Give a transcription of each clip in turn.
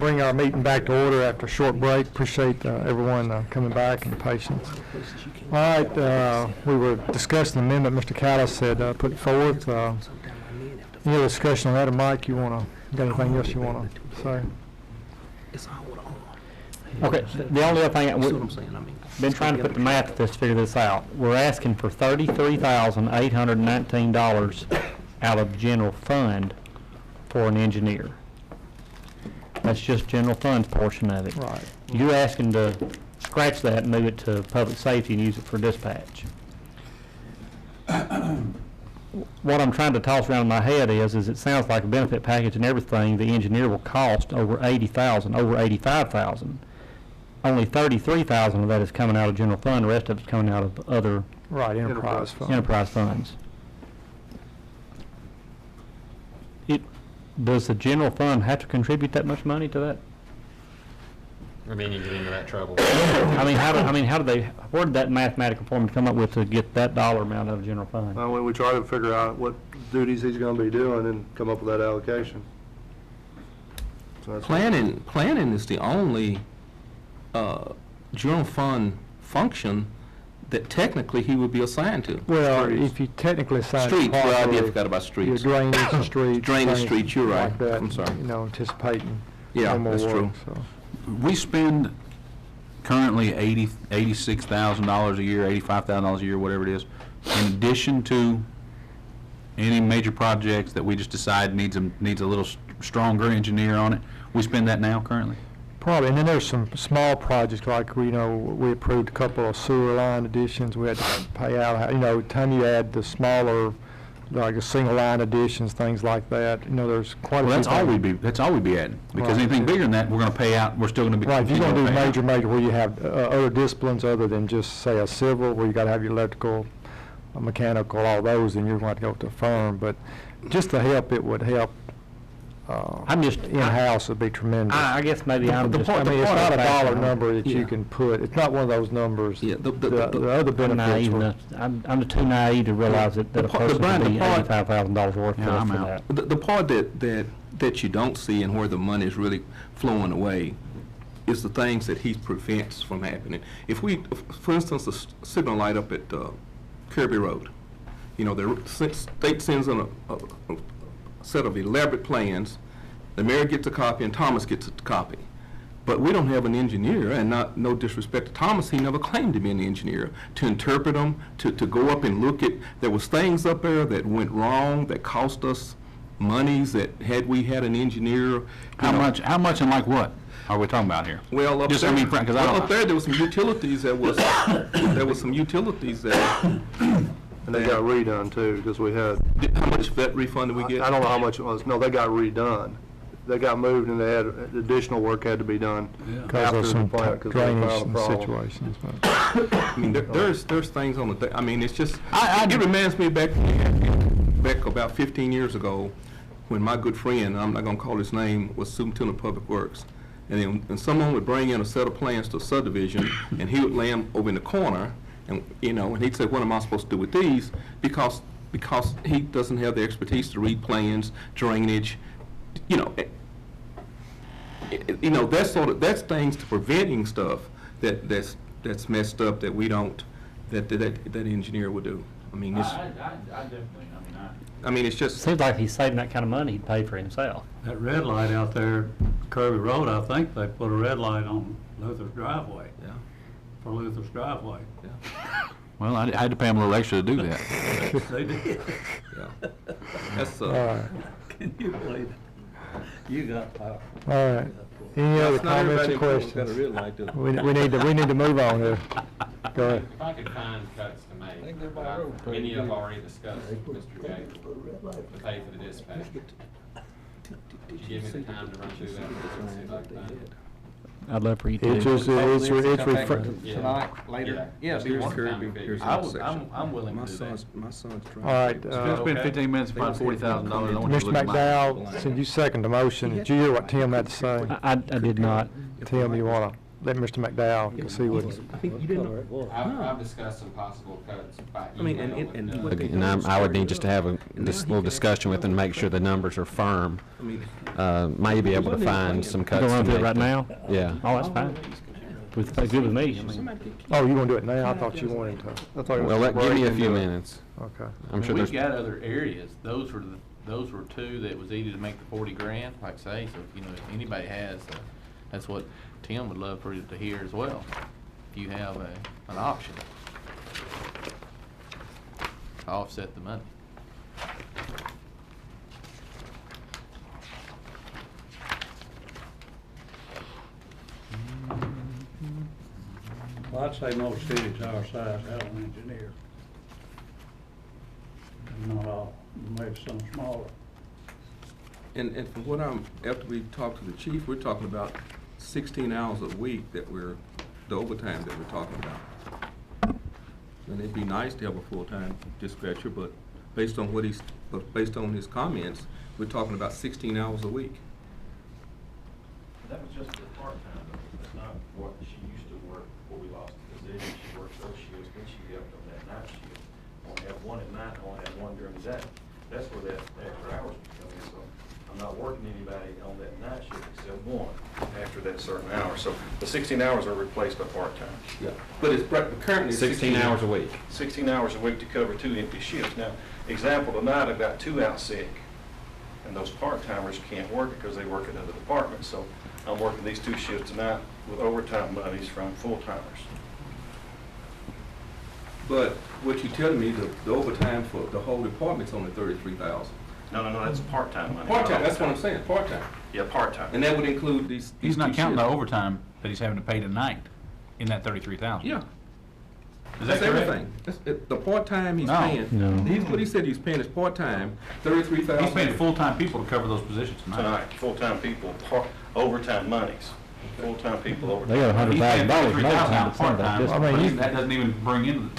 bring our meeting back to order after a short break. Appreciate everyone coming back and patience. All right, we were discussing the amendment Mr. Callis had put forth. Any other discussion on that, or Mike, you want to, got anything else you want to say? Okay, the only other thing, we've been trying to put the math to this, figure this out. We're asking for $33,819 out of general fund for an engineer. That's just general funds portion of it. Right. You're asking to scratch that and move it to public safety and use it for dispatch. What I'm trying to toss around in my head is it sounds like a benefit package and everything, the engineer will cost over $80,000, over $85,000. Only $33,000 of that is coming out of general fund, the rest of it's coming out of other Right, enterprise fund. enterprise funds. Does the general fund have to contribute that much money to that? I mean, you get into that trouble. Where did that mathematical formula come up with to get that dollar amount out of general fund? When we try to figure out what duties he's going to be doing and come up with that allocation. So that's Planning is the only general fund function that technically he would be assigned to. Well, if you technically assign Streets, well, I properly, forgot about streets. your drainage and streets. Drainage, things streets, you're right. like that, I'm sorry. You know, anticipating. Yeah, no more that's work, true. So. We spend currently $86,000 a year, $85,000 a year, whatever it is, in addition to any major projects that we just decide needs a little stronger engineer on it. We spend that now currently? Probably, and then there's some small projects like we approved a couple of sewer line additions. We had to pay out. Time you add the smaller, like a single line additions, things like that. There's quite a few. Well, that's all we'd be adding, because Right. anything bigger than that, we're going to pay out. We're still going to be. Right, if you're going to do continue pay major, where you have other disciplines other than just say a civil, where you got to have your electrical, mechanical, all those, then you're going to have to go to a firm. But just to help, it would help. I'm just in-house would be tremendous. I guess maybe I'm just. I mean, it's not a dollar number that you Yeah. can put. It's not one of those numbers. Yeah, The other I'm benefits naive were. enough. I'm too naive to realize that a person Brian, could be the part- $85,000 worth Yeah, for I'm for out. that. The part that you don't see and where the money is really flowing away is the things that he prevents from happening. For instance, the signal light up at Kirby Road, the state sends in a set of elaborate plans. The mayor gets a copy and Thomas gets a copy. But we don't have an engineer, and no disrespect to Thomas, he never claimed to be an engineer, to interpret them, to go up and look at. There was things up there that went wrong, that cost us monies, that had we had an engineer. How much and like what are we talking about here? Well, up Just, there, I mean, 'cause I don't- up there was some utilities that was, there was some utilities that, And they got redone too, because we had, how much vet refund did we get? I don't know how much it was. No, they got redone. They got moved and they had, additional work had to be done Because after of the some plant, because they drainage found a and problem. situations. But. I mean, there's things on the, I mean, it's just, it reminds me back about 15 years ago, when my good friend, I'm not gonna call his name, was superintendent of public works. And then, and someone would bring in a set of plans to a subdivision, and he would lay them over in the corner, and, and he'd say, what am I supposed to do with these? Because he doesn't have the expertise to read plans, drainage, that's things to preventing stuff that's messed up that we don't, that engineer would do. I mean, it's, it's just. Seems like he's saving that kind of money he'd pay for himself. That red light out there, Kirby Road, I think they put a red light on Luther's driveway, Yeah. for Luther's driveway. Well, I had to pay them a little extra to do that. They did. Yeah. That's, All right. Can you believe it? You got power. All right. Any other comments or questions? We need to move on here. Go ahead. If I could find cuts to make, many of already discussed, Mr. Jay, to pay for the dispatch. Give me the time to run through that and see if I can find it. I'd love for you to. It's Tonight, later? Yeah, Yeah, here's Kirby, here's I'm willing to do that. my son's All right. Spend 15 minutes to find $40,000. I want you to Mr. look at my- McDowell, since you second the motion, did you hear what Tim had to say? I did not. Tim, you want to let Mr. McDowell can see what, I've discussed some possible cuts by I mean, email with and them. what they And I would need just to have this little discussion with them, make sure the numbers are firm. I mean, May be able to find some You cuts. don't want to to do it make right to- now? Yeah. Oh, that's fine. It's good with me. I mean, oh, you gonna do it now? I thought you wanted to. I thought it was Well, give me a break few into it. minutes. Okay. I'm sure We've there's, got other areas, those were two that was easy to make the 40 grand, like I say, so, you know, if anybody has, that's what Tim would love for you to hear as well, if you have an option to offset the money. Well, I'd say most cities our size have an engineer. Not all, maybe some smaller. and from what after we talked to the chief, we're talking about 16 hours a week the overtime that we're talking about. And it'd be nice to have a full-time dispatcher, but based on based on his comments, we're talking about 16 hours a week. That was just for part-time, though. That's not what she used to work before we lost the position. She worked those shifts, then she helped on that night shift. Only have one at night, and only have one during the day. That's where that extra hours would come in. So I'm not working anybody on that night shift except one after that certain hour. So the 16 hours are replaced by part-time. Yeah. But it's currently 16 hours a week. 16 hours a week to cover 2 empty shifts. Now, example, tonight I've got 2 out sick, and those part-timers can't work because they work at other departments. So I'm working these 2 shifts tonight with overtime monies from full-timers. But what you're telling me, the overtime for the whole department's only 33,000. No, that's part-time money. Part-time, that's what I'm saying, part-time. Yeah, part-time. And that would include these he's not two counting the shifts. overtime that he's having to pay tonight in that 33,000. Yeah, Is that's that correct? everything. The part-time he's No. paying, No. what he said he's paying is part-time, 33,000. He's paying full-time people to cover those positions tonight. Tonight, full-time people, overtime monies. Full-time people, overtime. They got He's paying $100,000 in overtime to send part-time, that I mean, but you- that doesn't even bring in the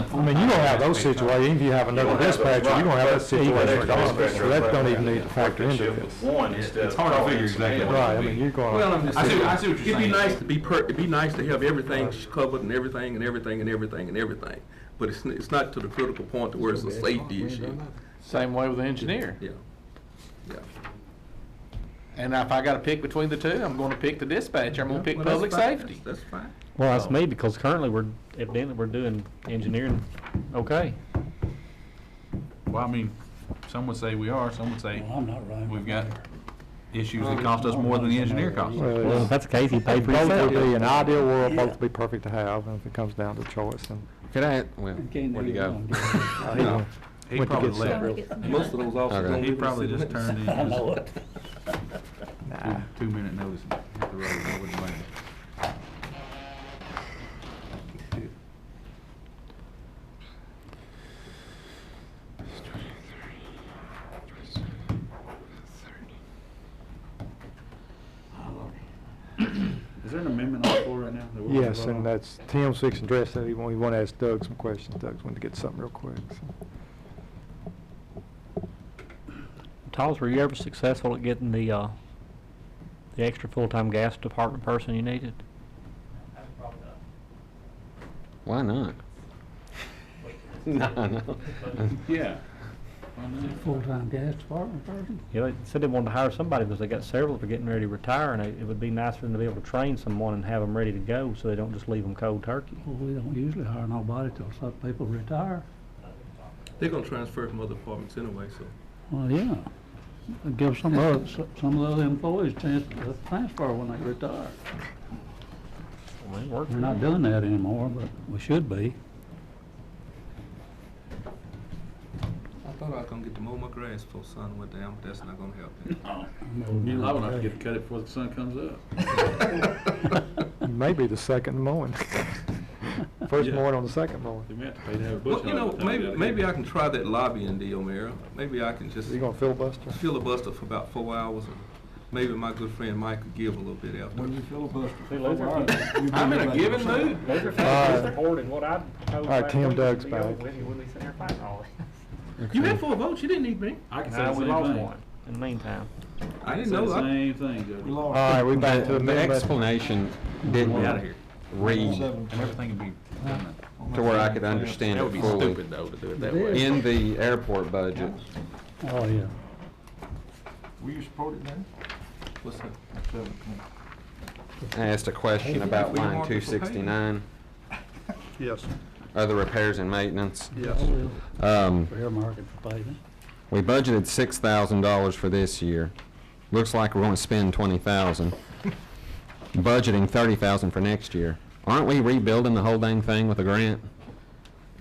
I full-time. mean, you don't have those aspect. situations, if you have another You don't have those, dispatcher, you're gonna have that right. situation regardless, so that don't even need to Work factor the into shift this. with one instead It's of hard to calling figure in some exactly help. what Right, I mean, you're Well, gonna, I'm just I see saying, what you're it'd be saying. nice to it'd be nice to have everything covered and everything and everything and everything and everything. But it's not to the critical point to where it's a safety issue. Same way with the engineer. Yeah, yeah. And if I gotta pick between the two, I'm gonna pick the dispatcher, I'm gonna pick Well, that's public fine. safety. That's fine. Well, that's me, because currently evidently we're doing engineering okay. Well, I mean, some would say we are, some would say Well, I'm not right. we've got issues that cost us more than the engineer costs. Well, if that's the case, you pay for both yourself. would be, in an ideal world, both would be perfect to have, and if it comes down to choice, and. Could I, well, where'd he go? No. He went to probably get left. something. Most of those officers Okay. don't He live in the probably city just limits. turned in I his know it. 2-minute notice and hit the road. I wouldn't blame him. Is there an amendment on the floor right now? that we're gonna Yes, vote and on? that's, Tim's fixing to address that, he want to ask Doug some questions, Doug's wanting to get something real quick, so. Thomas, were you ever successful at getting the extra full-time gas department person you needed? Why not? No. Yeah. Full-time gas department person? Yeah, they said they wanted to hire somebody because they got several that are getting ready to retire, and it would be nice for them to be able to train someone and have them ready to go, so they don't just leave them cold turkey. Well, we don't usually hire nobody till some people retire. They're gonna transfer from other departments anyway, so. Well, yeah. Give some of the other employees a chance to transfer when they retire. Well, it worked. We're not doing that anymore, but we should be. I thought I was gonna get to mow my grass before sun went down, but that's not gonna happen. You're liable enough to get to cut it before the sun comes up. Maybe the second mowing. First Yeah. mowing on the second mowing. You may have to pay to have a bush Well, you know, hog by the time maybe I can try that lobbying deal, Mayor. Maybe I can just You gonna filibuster? filibuster for about 4 hours, and maybe my good friend Mike could give a little bit after. I'm in a giving mood. supported what I told. All right, Tim, Doug's back. You had 4 votes, you didn't need me. I can say No, the we same lost thing. one in the meantime. I I didn't can say know the that. same thing, Judge. All right, we back to the The amendment. explanation didn't Out of here. read And everything would be done. to where I could understand That it would be fully. stupid, though, to do it that way. In the airport budget, Oh, yeah. Will you support it then? What's that? I asked a question about line 269, Yes, other repairs and maintenance. yes. Fair market for paving. We budgeted $6,000 for this year. Looks like we're going to spend $20,000. Budgeting $30,000 for next year. Aren't we rebuilding the whole dang thing with a grant?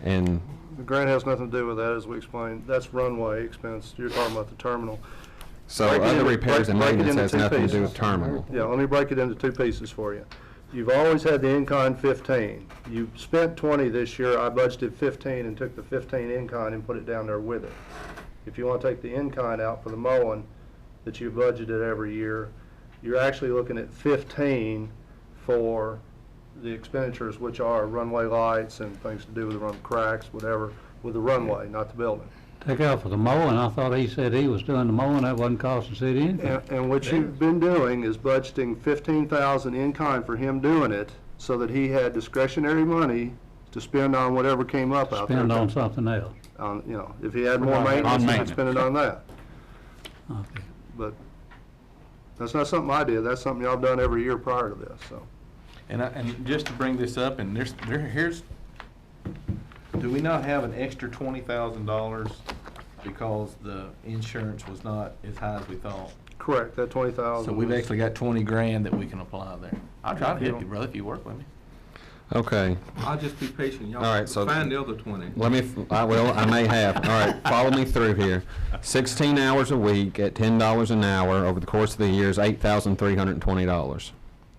And The grant has nothing to do with that, as we explained. That's runway expense. You're talking about the terminal. so Break it other into- repairs and break it maintenance into has two nothing to do pieces. with terminal. Yeah, let me break it into two pieces for you. You've always had the in-kind 15. You spent 20 this year. I budgeted 15 and took the 15 in-kind and put it down there with it. If you want to take the in-kind out for the mowing that you budgeted every year, you're actually looking at 15 for the expenditures, which are runway lights and things to do with the run cracks, whatever, with the runway, not the building. Take out for the mowing. I thought he said he was doing the mowing. That wasn't costing city anything. And what you've been doing is budgeting 15,000 in kind for him doing it, so that he had discretionary money to spend on whatever came up out there. Spend on something else. You know, if he had more On maintenance, he could maintenance. spend it on that. Okay. But that's not something I did, that's something y'all done every year prior to this, so. And just to bring this up, and here's, do we not have an extra $20,000 because the insurance was not as high as we thought? Correct, that 20,000. So we've actually got 20 grand that we can apply there. I'll try to help you, brother, if you work with me. Okay, I'll just be patient, y'all. All right, so- Find the other 20. let me, I will, I may have. All right, follow me through here. 16 hours a week at $10 an hour over the course of the year is $8,320.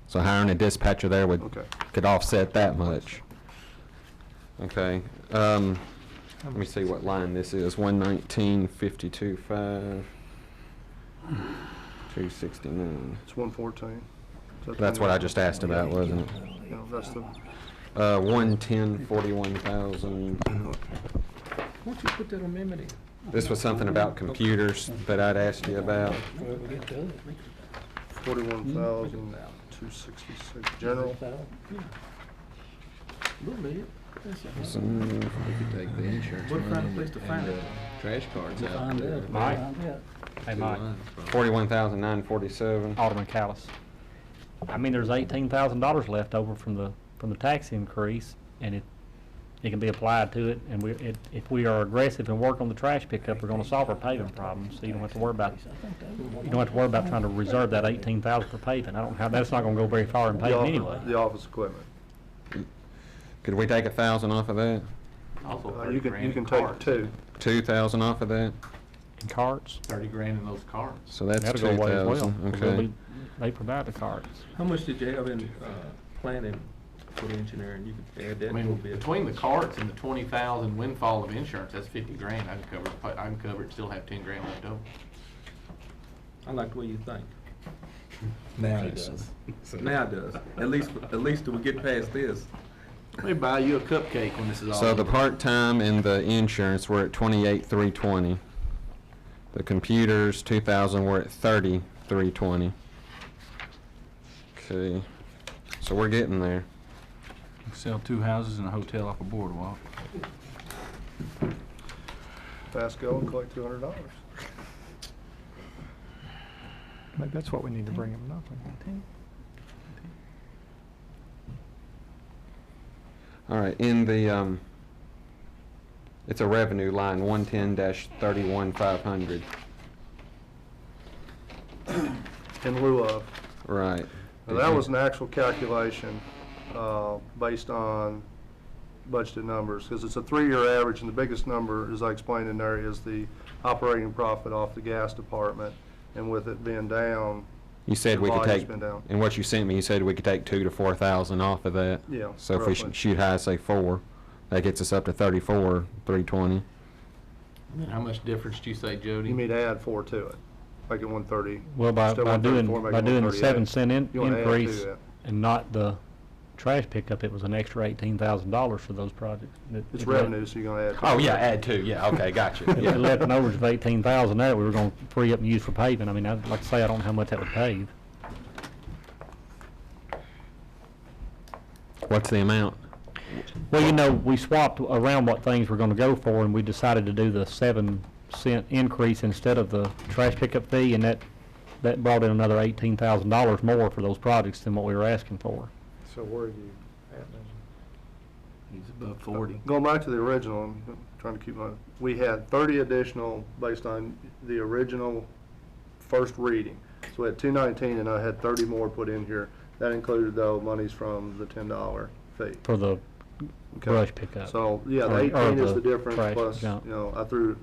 So hiring a dispatcher there Okay. could offset that much. Okay, let me see what line this is, 119.52.5, 269. It's 114. That's what I just asked about, wasn't it? Yeah, that's the, 110.41,000. Why don't you put that amendment in? This was something about computers that I'd asked you about. 41,266 general. Take the insurance. What find a place to find it? Trash cards out there. Mike? Hey, Mike, 41,947. Alderman Callis. I mean, there's $18,000 left over from the tax increase, and it can be applied to it, and if we are aggressive and work on the trash pickup, we're gonna solve our paving problems, so you don't have to worry about trying to reserve that $18,000 for paving. That's not gonna go very far in paving anyway. The office equipment. Could we take 1,000 off of that? Also You 30 can, grand you in can take carts. 2. 2,000 off of that? In carts, 30 grand in those carts. So that's that'll go away as well. 2,000, 'cause okay. They provide the carts. How much did you have in planning for the engineering? You could add that I a little mean, bit. between the carts and the 20,000 windfall of insurance, that's 50 grand. I can cover it, and still have 10 grand left over. I like the way you think. Now it does. Now it does. At least till we get past this. Let me buy you a cupcake when this is all So the over. part-time and the insurance were at 28,320. The computers, 2,000, were at 30,320. Okay, so we're getting there. Sell 2 houses and a hotel off a boardwalk. Fast go and collect $200. Maybe that's what we need to bring them up. All right, in the, it's a revenue line, 110-31,500. In lieu of. Right. Now, that was an actual calculation based on budgeted numbers, because it's a 3-year average, and the biggest number, as I explained in there, is the operating profit off the gas department, and with it being down, You said we could volume's take, been down. in what you sent me, you said we could take 2,000 to 4,000 off of that. Yeah, So if we roughly. shoot high, say 4, that gets us up to 34,320. How much difference do you say, Jody? You need to add 4 to it, make it 130. Well, by Still doing 134, make the it 138. 7-cent You wanna add to increase that. and not the trash pickup, it was an extra $18,000 for those projects. It's revenue, so you're gonna add. Oh, yeah, add 2, yeah, okay, gotcha. If we left an overage of 18,000 there, we were gonna free up and use for paving. I mean, I'd like to say, I don't know how much that would pave. What's the amount? Well, you know, we swapped around what things we're gonna go for, and we decided to do the 7-cent increase instead of the trash pickup fee, and that brought in another $18,000 more for those projects than what we were asking for. So where are you at now? He's above 40. Going back to the original, I'm trying to keep my, we had 30 additional based on the original first reading. So we had 219 and I had 30 more put in here. That included though monies from the $10 fee. For the Okay. brush pickup. So, yeah, the Or 18 is the the difference trash plus, junk. you know, I threw,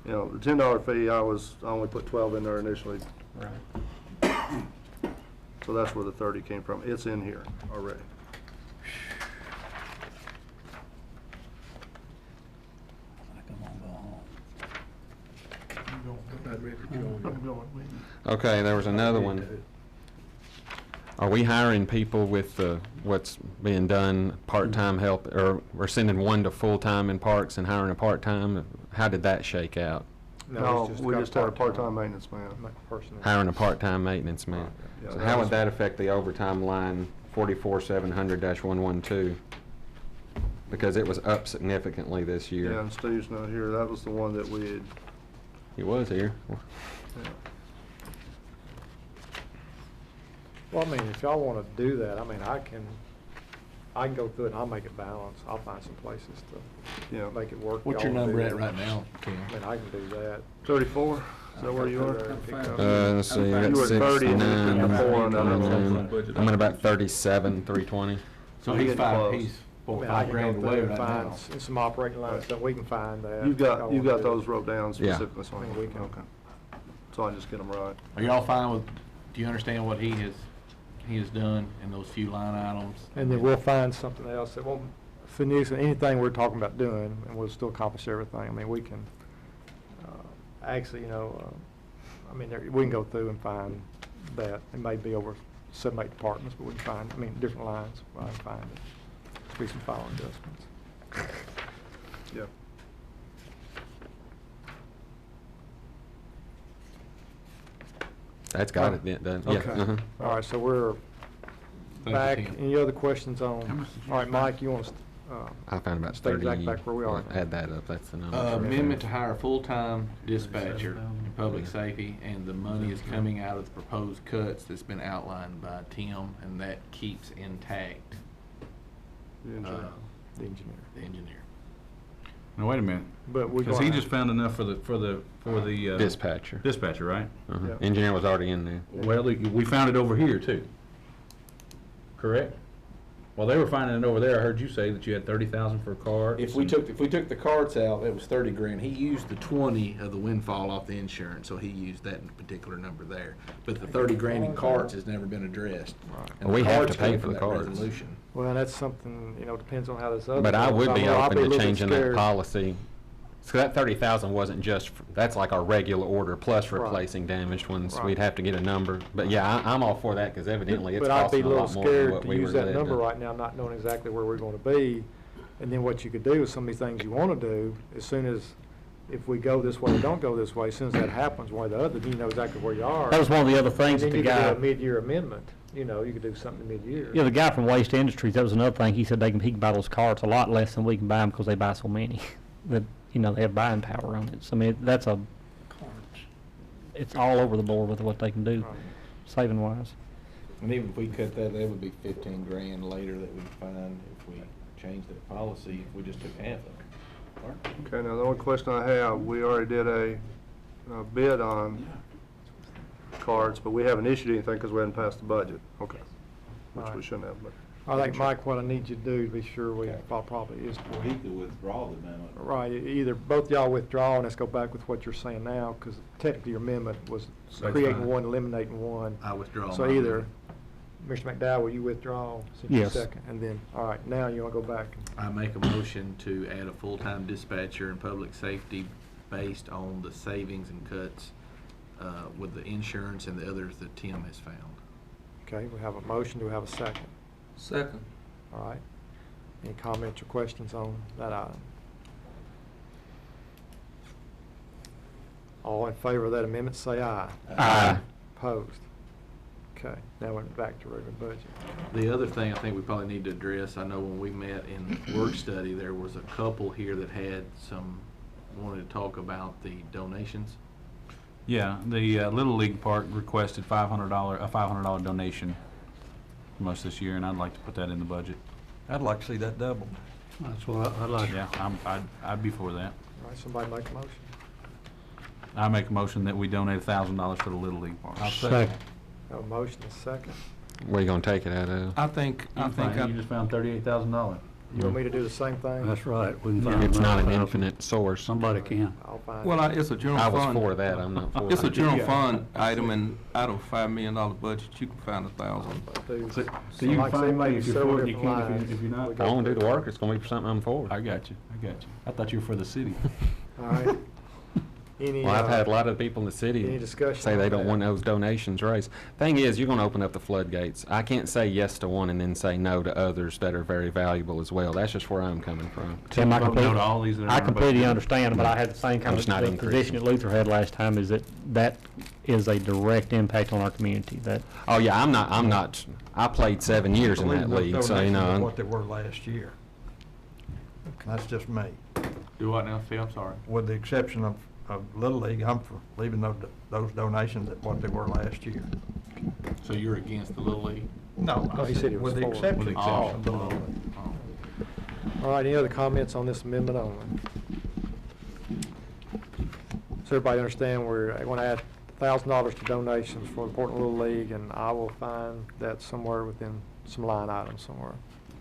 you know, the $10 fee, I only put 12 in there initially. Right. So that's where the 30 came from. It's in here already. Okay, there was another one. Are we hiring people with what's being done, part-time help, or we're sending one to full-time in parks and hiring a part-time? How did that shake out? No, it's we got just had a part-time maintenance man. Person. Hiring a part-time maintenance man. Yeah, So that how was- would that affect the overtime line 44,700-112? Because it was up significantly this year. Yeah, and Steve's not here. That was the one that we had, He was here. yeah. Well, I mean, if y'all wanna do that, I mean, I can go through it and I'll make it balance. I'll find some places to Yeah. make it work. What's Y'all your wanna number do at that. right now, Kim? I mean, I can do that. 34, is that where you are? Let's see, I You got were 30 and 69. before on that other one. I'm at about 37, 320. So We're he's getting close. he's I four, mean, I five can grand go through away and right find now. some operating lines that we can find that. You've y'all got wanna do. those wrote down Yeah. specifically, so I mean, we can- okay. So I just get them right. Are y'all fine with, do you understand what he has done in those few line items? And then we'll find something else that won't finish anything we're talking about doing, and we'll still accomplish everything. I mean, we can, actually, you know, I mean, we can go through and find that. It may be over 7, 8 departments, but we can find, I mean, different lines, I can find it. Be some file adjustments. Yeah. That's got it then, done. Yeah, Okay. uh-huh. All right, so we're you, back. Tim. Any other questions on, all right, Mike, you want to, I found about Stay 30. exactly back where we are. Add that up, that's the number. Amendment to hire a full-time dispatcher in public safety, and the money is coming out of the proposed cuts that's been outlined by Tim, and that keeps intact The engineer. the engineer? the engineer. Now, wait a minute, But we're because going he just found enough for the Dispatcher. dispatcher, right? Uh-huh. Yeah. Engineer was already in there. Well, we found it over here too. Correct? While they were finding it over there, I heard you say that you had 30,000 for carts. If we took the carts out, it was 30 grand. He used the 20 of the windfall off the insurance, so he used that particular number there. But the 30 grand in carts has never been addressed. And Well, we the have to carts pay came for from the that carts. resolution. Well, that's something, you know, depends on how this other. But I goes. would be I'll open a to little bit changing that scared. policy. So that 30,000 wasn't just, that's like our regular order plus Right. replacing damaged ones. Right. We'd have to get a number. But yeah, I'm all for that because evidently it's But I'd be costing a a little lot more than scared what to we were use that led number to. right now, not knowing exactly where we're gonna be. And then what you could do is some of these things you wanna do, as soon as, if we go this way or don't go this way, as soon as that happens, one or the other, then you know exactly where you are. That was one of the other And things then that the you could guy, do a mid-year amendment, you know, you could do something mid-year. yeah, the guy from Waste Industries, that was another thing. He said he can buy those carts a lot less than we can buy them because they buy so many. That, you know, they have buying power on it. So, I mean, it's all over the board with what they can do, Right. saving wise. And even if we cut that, that would be 15 grand later that we'd find if we changed that policy, if we just took half of it. Okay, now the only question I have, we already did a bid on cards, but we haven't issued anything because we hadn't passed the budget. Okay. Which we Right. shouldn't have, but. I think, Mike, what I need you to do to be sure we, Okay. probably is. He could withdraw the amendment. Right, either both y'all withdraw and let's go back with what you're saying now, because technically your amendment was That's creating fine. one, eliminating one. I withdraw So my either, amendment. Mr. McDowell, will you withdraw since you're Yes. second? And then, all right, now you want to go back. I make a motion to add a full-time dispatcher in public safety based on the savings and cuts with the insurance and the others that Tim has found. Okay, we have a motion, do we have a second? Second. All right. Any comments or questions on that item? All in favor of that amendment, say aye. Aye. Opposed? Okay, now we're back to regular budget. The other thing I think we probably need to address, I know when we met in work study, there was a couple here that had wanted to talk about the donations. Yeah, the Little League Park requested a $500 donation from us this year, and I'd like to put that in the budget. I'd like to see that doubled. That's what I'd like. Yeah, I'd be for that. All right, somebody make a motion. I make a motion that we donate $1,000 to the Little League Park. I'll Second. Have a motion, a second. Where you gonna take it out of? I think, You just found $38,000. You want me to do the same thing? That's right. We can find It's not an another infinite source. Somebody can. I'll find well, it. it's a general I fund. was for that, I'm not for It's a it. general Yeah. fund item, and out of a $5 million budget, you can find 1,000. Do- So so you can like I say, find money maybe if you're several for it, you different can lines. if you're not. We If go I wanna do through the it. work, it's gonna be for something I'm for. I got you. I thought you were for the city. All right. Any, Well, I've had a lot of people in the any city discussion say on they don't that? want those donations raised. Thing is, you're gonna open up the floodgates. I can't say yes to one and then say no to others that are very valuable as well. That's just where I'm coming from. Tim, I Vote no completely, to all these that are I on the completely budget. understand, but I had the same kind of It's not the position that Luther had last time, is that is a direct impact on our community, that, Oh, yeah, I'm not, I played 7 years in that league, so, you know. What they were last year. That's just me. Do what now, Phil? I'm sorry. With the exception of Little League, I'm for leaving those donations at what they were last year. So you're against the Little League? No, No, he said it was with the for. exception With the of exception. Little League. Oh. All right, any other comments on this amendment only? So everybody understand we're going to add $1,000 to donations for the Portland Little League, and I will find that somewhere within some line items somewhere.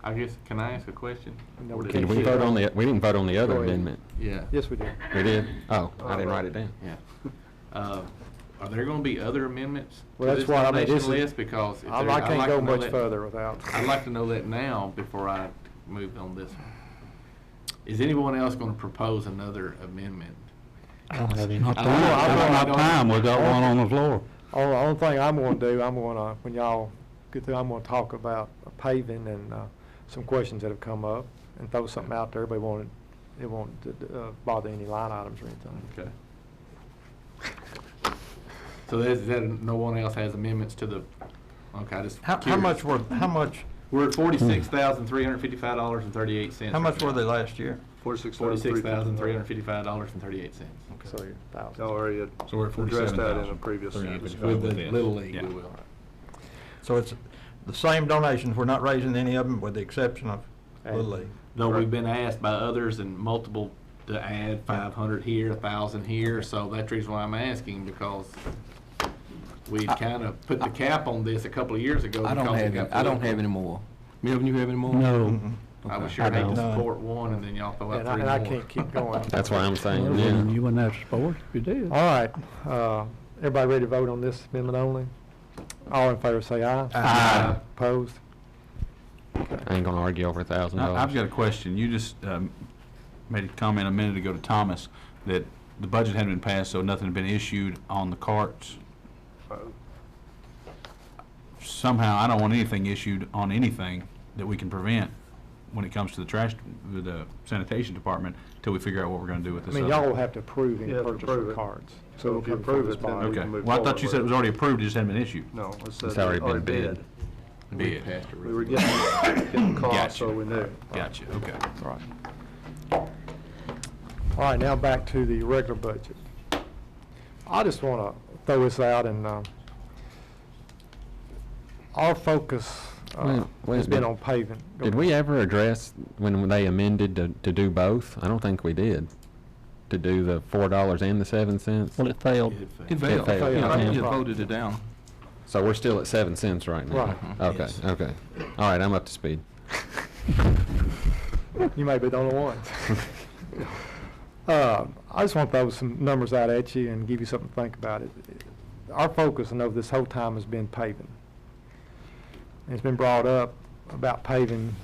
I guess, can I ask a question? No, Or we did Did can't we you- vote on we didn't vote on the other Go ahead. amendment. Yeah. Yes, we did. We did? Oh, I didn't write it down. Yeah. Are there gonna be other amendments Well, to that's this what I mean, donation this is- list? Because if I there- I'd can't like go to know much that- further without. I'd like to know that now before I move on this one. Is anyone else gonna propose another amendment? I don't have any. Not I time, don't- not time, we got one on the floor. Only thing I'm going to do, when y'all get through, I'm going to talk about paving and some questions that have come up and throw something out there, but it won't bother any line items or anything. Okay. So no one else has amendments to the, okay, I just. How much We're at $46,355.38. how much were they last year? $46,355.38. So you're 1,000. Already So we're at addressed that in a 47,000. previous. With the Little League, Yeah. we will. So it's the same donations, we're not raising any of them with the exception of Little League. Though we've been asked by others and multiple to add 500 here, 1,000 here, so that's the reason why I'm asking, because we kind of put the cap on this a couple of years ago. I don't because it have, got I don't political. have any more. Melvin, you have any more? No. I would Okay. sure I hate to don't. support one and then y'all throw out And three I more. can't keep going. That's why I'm saying, Well, yeah. You wouldn't have sports if you did. All right, everybody ready to vote on this amendment only? All in favor say aye. Aye. Opposed? I ain't gonna argue over $1,000. I've got a question. You just made a comment a minute ago to Thomas that the budget hadn't been passed, so nothing had been issued on the carts. Somehow, I don't want anything issued on anything that we can prevent when it comes to the sanitation department, till we figure out what we're gonna do with I this mean, other. y'all will have to approve any You have to purchase approve of it. cards. So it'll if you come from approve this it, then body. we Okay. can move Well, I thought forward you said it with was already approved, it just hadn't been issued. No, it said It's already been bid. bid. Bid. Passed a We were resolution. getting costs, Gotcha. so we knew. Gotcha, okay. Right. All right, now back to the regular budget. I just want to throw this out, and our focus Wait has a been minute. on paving. Did we ever address when they amended to do both? I don't think we did. To do the $4 and the 7 cents? Well, it failed. It failed. failed. Yeah, Yeah. you just voted it down. So we're still at 7 cents right now? Right. Okay, Yes. okay. All right, I'm up to speed. You may be the only one. I just want to throw some numbers out at you and give you something to think about. Our focus, I know, this whole time has been paving. And it's been brought up about paving,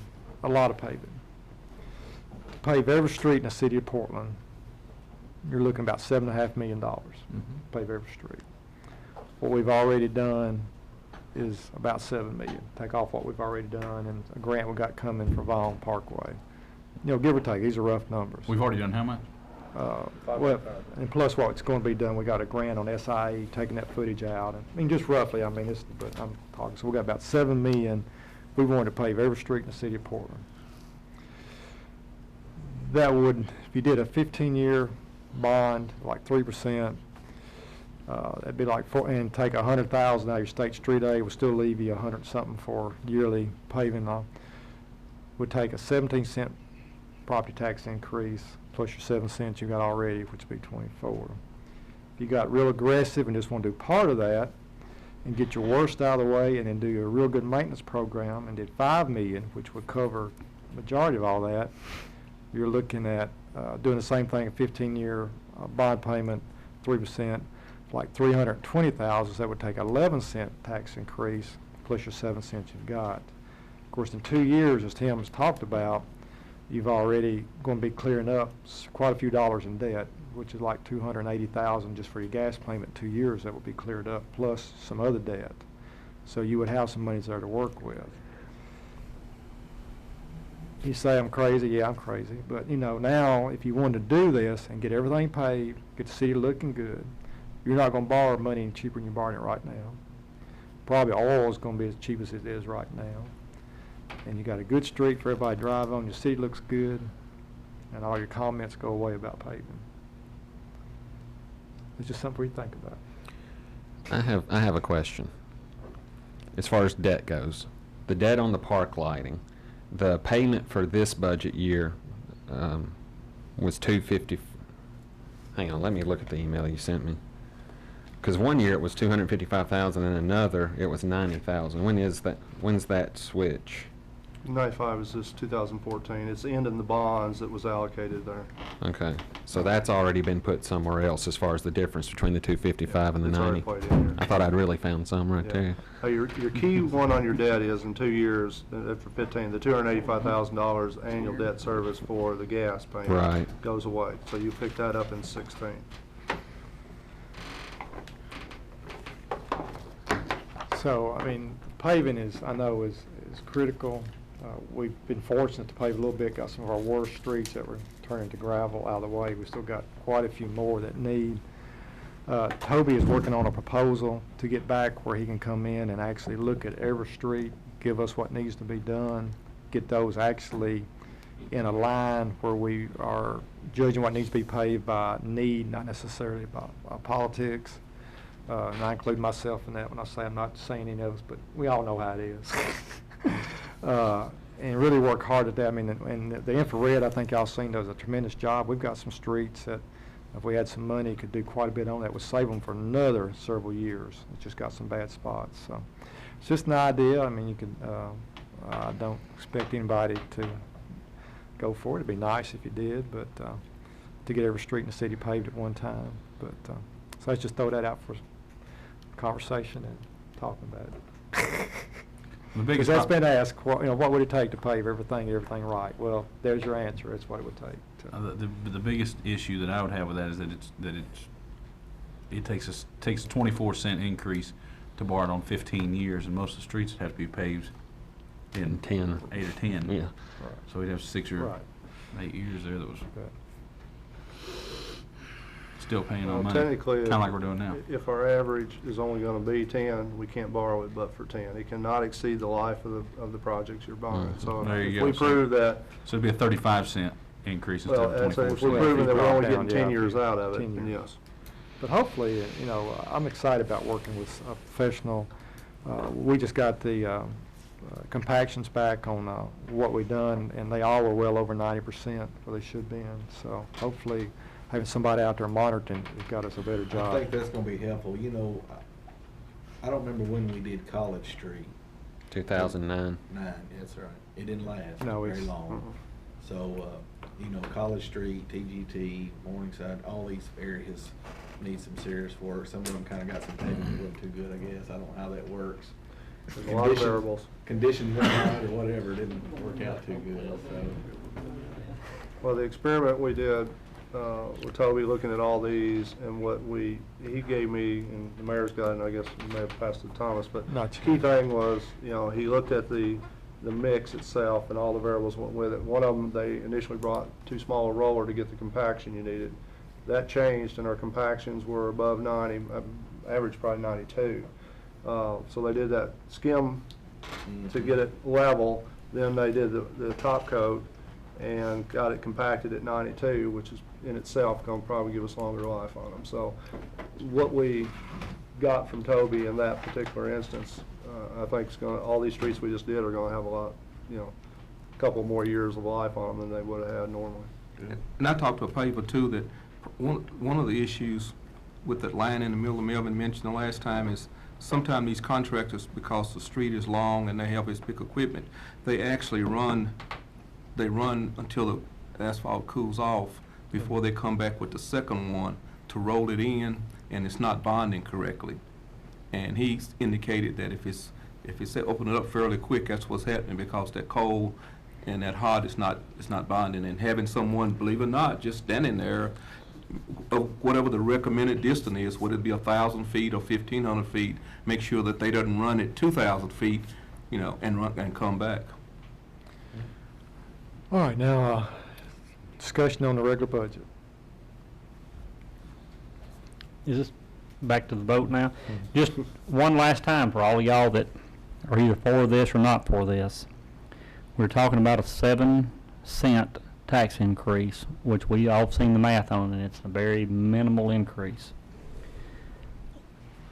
a lot of paving. To pave every street in the city of Portland, you're looking about $7.5 million. Pave every street. What we've already done is about $7 million. Take off what we've already done and a grant we got coming for Vaughn Parkway. You know, give or take, these are rough numbers. We've already done how much? Well, and plus what's going to be done, we got a grant on SIE, taking that footage out. I mean, just roughly, I mean, but I'm talking, so we got about $7 million. We wanted to pave every street in the city of Portland. That would, if you did a 15-year bond, like 3%, that'd be like and take 100,000 out of your state street aid, would still leave you 100 something for yearly paving. Would take a 17-cent property tax increase plus your 7 cents you got already, which would be 24. If you got real aggressive and just want to do part of that and get your worst out of the way and then do a real good maintenance program and did $5 million, which would cover the majority of all that, you're looking at doing the same thing, a 15-year bond payment, 3%, like $320,000. So that would take 11-cent tax increase plus your 7 cents you've got. Of course, in 2 years, as Tim has talked about, you've already going to be clearing up quite a few dollars in debt, which is like $280,000 just for your gas payment. 2 years that will be cleared up, plus some other debt. So you would have some money there to work with. You say I'm crazy, yeah, I'm crazy. But you know, now if you wanted to do this and get everything paid, get the city looking good, you're not going to borrow money any cheaper than you're borrowing it right now. Probably oil is going to be as cheap as it is right now. And you got a good street for everybody to drive on, your city looks good, and all your comments go away about paving. It's just something we think about. I have a question. As far as debt goes, the debt on the park lighting, the payment for this budget year was $250. Hang on, let me look at the email you sent me. Because one year it was $255,000, and another it was $90,000. When is that? When's that switch? 95 is this 2014. It's ending the bonds that was allocated there. Okay, so that's already been put somewhere else as far as the difference between the 255 and the It's already 90. played in here. I thought I'd really found some right Yeah. there. Your key one on your debt is in 2 years, for 15, the $285,000 annual debt service for the gas payment Right. goes away. So you pick that up in 16. So, I mean, paving is, I know, is critical. We've been fortunate to pave a little bit, got some of our worst streets that were turning to gravel out of the way. We still got quite a few more that need. Toby is working on a proposal to get back where he can come in and actually look at every street, give us what needs to be done, get those actually in a line where we are judging what needs to be paved by need, not necessarily by politics. And I include myself in that when I say I'm not saying any of us, but we all know how it is. And really work hard at that. I mean, and the infrared, I think y'all seen, does a tremendous job. We've got some streets that, if we had some money, could do quite a bit on that. Would save them for another several years. It's just got some bad spots. So it's just an idea. I mean, you could. I don't expect anybody to go for it. It'd be nice if you did, but to get every street in the city paved at one time. But so let's just throw that out for conversation and talking about it. The Because biggest that's prob- been asked, what would it take to pave everything right? Well, there's your answer. That's what it would take. The biggest issue that I would have with that is that it takes a 24-cent increase to borrow it on 15 years, and most of the streets would have to be paved in 10. 8 or 10. Yeah. Right. So we'd have 6 or Right. 8 years there that was But still paying Well, on money, technically, kind of like we're doing now. If our average is only going to be 10, we can't borrow it but for 10. It cannot exceed the life of the projects you're borrowing. Mhm. So There you if go. we So- prove that, So it'd be a 35-cent increase instead well, of I'd say 24 if we're cents. proving that we're Drop only down, getting 10 yeah, years out of it, 10 then years. yes. But hopefully, I'm excited about working with a professional. We just got the compactions back on what we've done, and they all were well over 90% where they should be in. So hopefully, having somebody out there monitoring has got us a better job. I think that's gonna be helpful. You know, I don't remember when we did College Street. 2009. That's right. It didn't last No, very it's- long. So, College Street, TGT, Morningside, all these areas need some serious work. Some of them kinda got some pavement that wasn't too good, I guess. I don't know how that works. There's a lot of variables. Conditions went out or whatever, didn't work out too good, so. Well, the experiment we did with Toby, looking at all these, and he gave me, and the mayor's got it, and I guess you may have passed it to Thomas, but Not the key thing was, he looked at the mix itself and all the variables went with it. One of them, they initially brought too small a roller to get the compaction you needed. That changed, and our compactions were above 90, average probably 92. So they did that skim to get it level, then they did the top coat and got it compacted at 92, which is in itself going to probably give us longer life on them. So what we got from Toby in that particular instance, I think it's going to, all these streets we just did are going to have a lot, you know, a couple more years of life on them than they would have had normally. And I talked to a paper too that one of the issues with that line in the middle of Melvin mentioned the last time is sometimes these contractors, because the street is long and they have this big equipment, they actually run until the asphalt cools off before they come back with the second one to roll it in, and it's not bonding correctly. And he indicated that if it's open it up fairly quick, that's what's happening, because that cold and that hot is not bonding. And having someone, believe it or not, just standing there, whatever the recommended distance is, whether it be 1,000 feet or 1,500 feet, make sure that they doesn't run it 2,000 feet, you know, and come back. All right, now, discussion on the regular budget. Is this back to the vote now? Just one last time for all of y'all that are either for this or not for this. We're talking about a 7-cent tax increase, which we all seen the math on, and it's a very minimal increase.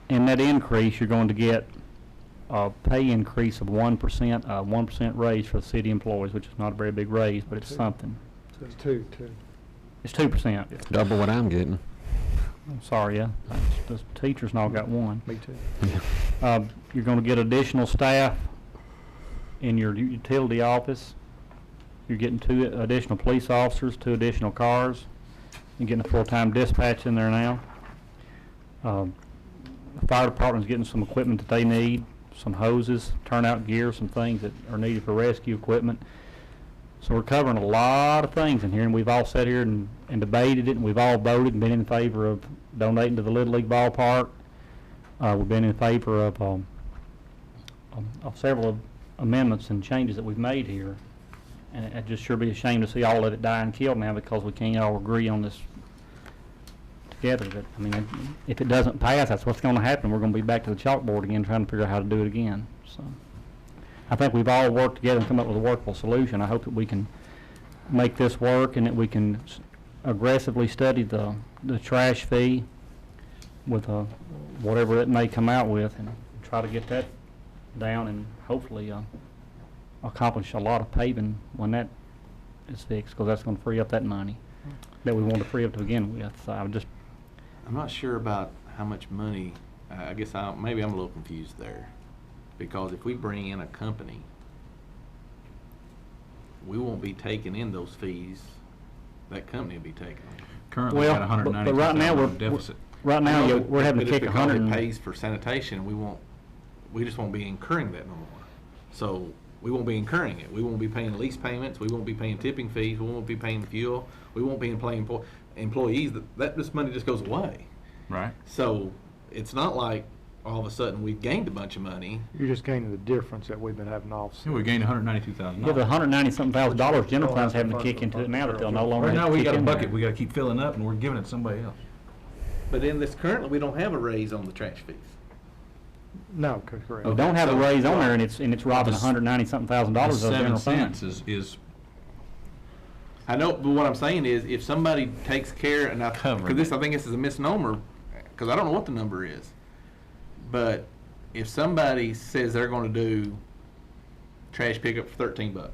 In that increase, you're going to get a pay increase of 1%, a 1% raise for the city employees, which is not a very big raise, but it's something. So it's two. It's 2%. Double what I'm getting. I'm sorry, yeah. The teachers and all got one. Me too. You're going to get additional staff in your utility office. You're getting 2 additional police officers, 2 additional cars. You're getting a full-time dispatch in there now. The fire department's getting some equipment that they need, some hoses, turnout gear, some things that are needed for rescue equipment. So we're covering a lot of things in here, and we've all sat here and debated it, and we've all voted and been in favor of donating to the Little League ballpark. We've been in favor of several of amendments and changes that we've made here. And it'd just sure be a shame to see all of it die and kill now because we can't all agree on this together. But I mean, if it doesn't pass, that's what's going to happen. We're going to be back to the chalkboard again trying to figure out how to do it again. So I think we've all worked together and come up with a workable solution. I hope that we can make this work and that we can aggressively study the trash fee with whatever it may come out with and try to get that down and hopefully accomplish a lot of paving when that is fixed, because that's going to free up that money that we want to free up to begin with. So I'm not sure about how much money. I guess maybe I'm a little confused there, because if we bring in a company, we won't be taking in those fees. That company will be taking them. Currently, we've got $192,000 but right now deficit. Right now, we're having to kick because 100. It pays for sanitation. We just won't be incurring that no more. So we won't be incurring it. We won't be paying lease payments. We won't be paying tipping fees. We won't be paying fuel. We won't be paying employees. This money just goes away. Right. So it's not like all of a sudden we've gained a bunch of money. You're just gaining the difference that we've been having to offset. Yeah, we gained $192,000. Yeah, the $190,000 general fund's having to kick into it now that they'll no longer Right now, we kick got a in bucket there. we got to keep filling up, and we're giving it to somebody else. But in this currently, we don't have a raise on the trash fees. No, correct. We don't have a raise on there, and it's robbing $190,000 of the general 7 fund. cents is I know, but what I'm saying is, if somebody takes care, and Covering because I think this is a misnomer, because I don't know what the number is, but if somebody says they're going to do trash pickup for $13,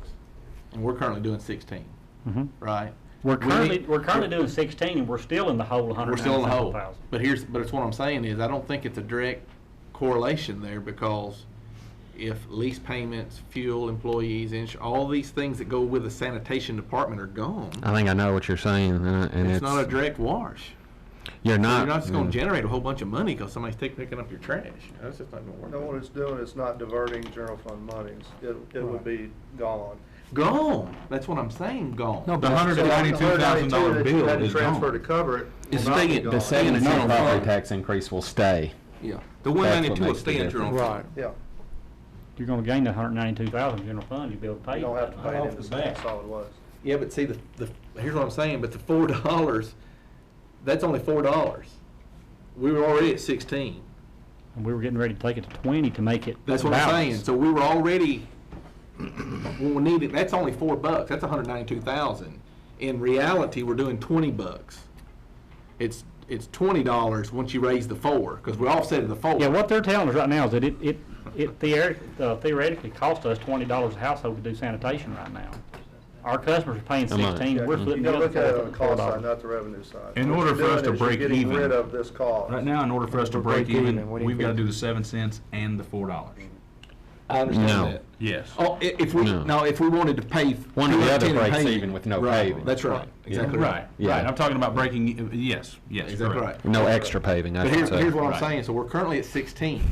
and we're currently doing 16, right? We're currently doing 16, and we're still in the hole. We're still in the hole. 190,000. But it's what I'm saying is, I don't think it's a direct correlation there, because if lease payments, fuel, employees, all these things that go with the sanitation department are gone, I think I know what you're saying, and it's not a direct wash. You're So not. you're not just going to generate a whole bunch of money because somebody's picking up your trash. That's just not going to work. No, what it's doing, it's not diverting general fund monies. It would be gone. Gone. That's what I'm saying. Gone. no, the $192,000 bill is transfer to gone. cover it. It's will not be staying- gone. The 7 cent No, property no. tax increase will stay. Yeah, the That's what 192 will makes the stay in general Right. fund. Yeah, You're going to gain the $192,000 general fund. You'll be able to pay. you don't have to pay it off into the bat. solid waste. Yeah, but see, here's what I'm saying. But the $4 that's only $4. We were already at 16. And we were getting ready to take it to 20 to make it That's what I'm balance. saying. So we were already, when we needed, that's only $4. That's 192,000. In reality, we're doing $20. It's $20 once you raise the 4, because we offset the 4. Yeah, what they're telling us right now is that it theoretically costs us $20 a household to do sanitation right now. Our customers are paying How much? 16, Yeah, we're you flipping gotta bills look at it on for the cost side, $4. not the revenue side. In What order you're for us doing to is you're break getting even- rid of this cost. Right now, in order for us to To break break even, even, we need we've got to to- do the 7 cents and the $4. I understand No. that. Yes. Oh, if we, No. no, if we wanted to pay. One or the other 210 and breaks pay- even with no Right, paving. That's right, exactly right. Right, Yeah. right. I'm talking about breaking, yes, Exactly correct. right. No extra paving, I But should say. here's what I'm Right. saying, so we're currently at 16.